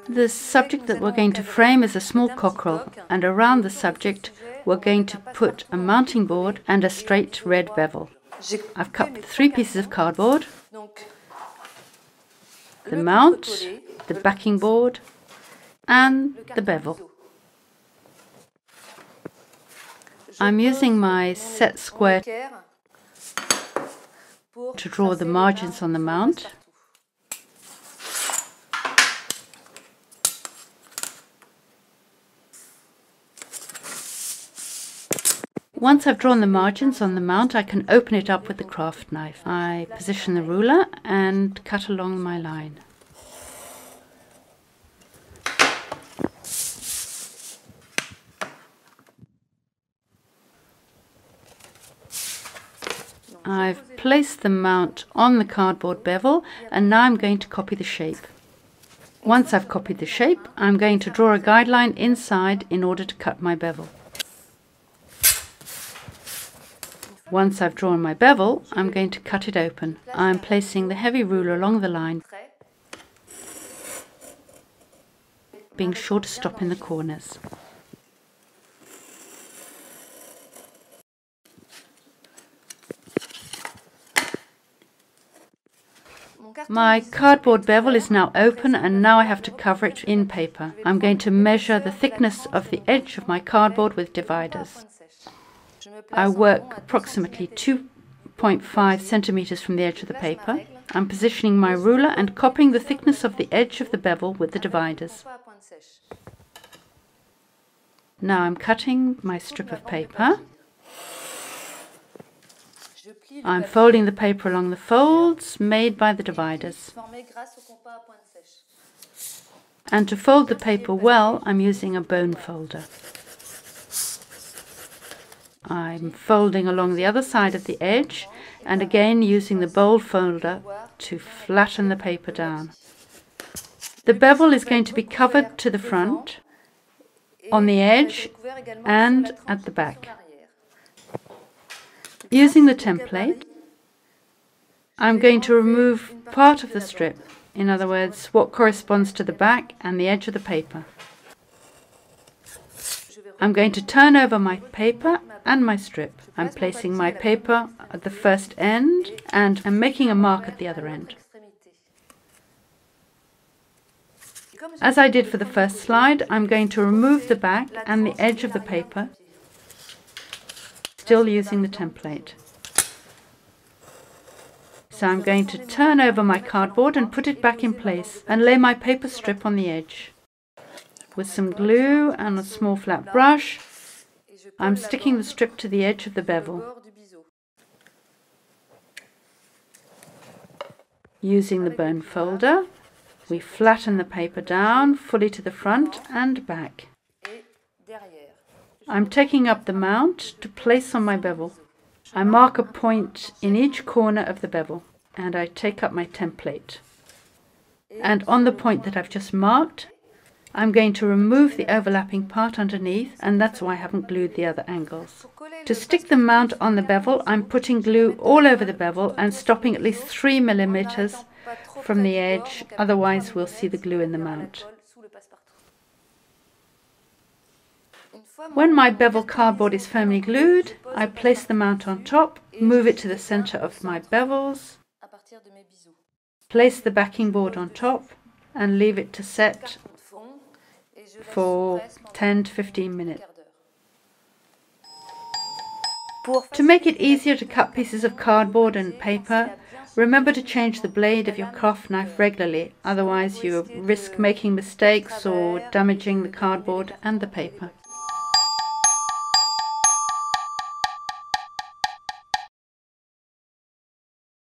The subject that we're going to frame is a small cockerel, and around the subject we're going to put a mounting board and a straight red bevel. I've cut 3 pieces of cardboard, the mount, the backing board and the bevel. I'm using my set square to draw the margins on the mount. Once I've drawn the margins on the mount, I can open it up with the craft knife. I position the ruler and cut along my line. I've placed the mount on the cardboard bevel, and now I'm going to copy the shape. Once I've copied the shape, I'm going to draw a guideline inside in order to cut my bevel. Once I've drawn my bevel, I'm going to cut it open. I'm placing the heavy ruler along the line, being sure to stop in the corners. My cardboard bevel is now open, and now I have to cover it in paper. I'm going to measure the thickness of the edge of my cardboard with dividers. I work approximately 2.5 centimeters from the edge of the paper. I'm positioning my ruler and copying the thickness of the edge of the bevel with the dividers. Now I'm cutting my strip of paper. I'm folding the paper along the folds made by the dividers. And to fold the paper well, I'm using a bone folder. I'm folding along the other side of the edge, and again using the bone folder to flatten the paper down. The bevel is going to be covered to the front, on the edge and at the back. Using the template, I'm going to remove part of the strip, in other words, what corresponds to the back and the edge of the paper. I'm going to turn over my paper and my strip. I'm placing my paper at the first end and I'm making a mark at the other end. As I did for the first slide, I'm going to remove the back and the edge of the paper, still using the template. So I'm going to turn over my cardboard and put it back in place and lay my paper strip on the edge. With some glue and a small flat brush, I'm sticking the strip to the edge of the bevel. Using the bone folder, we flatten the paper down fully to the front and back. I'm taking up the mount to place on my bevel. I mark a point in each corner of the bevel and I take up my template. And on the point that I've just marked, I'm going to remove the overlapping part underneath, and that's why I haven't glued the other angles. To stick the mount on the bevel, I'm putting glue all over the bevel and stopping at least 3 millimeters from the edge, otherwise we'll see the glue in the mount. When my bevel cardboard is firmly glued, I place the mount on top, move it to the center of my bevels, place the backing board on top and leave it to set for 10 to 15 minutes. To make it easier to cut pieces of cardboard and paper, remember to change the blade of your craft knife regularly, otherwise you risk making mistakes or damaging the cardboard and the paper.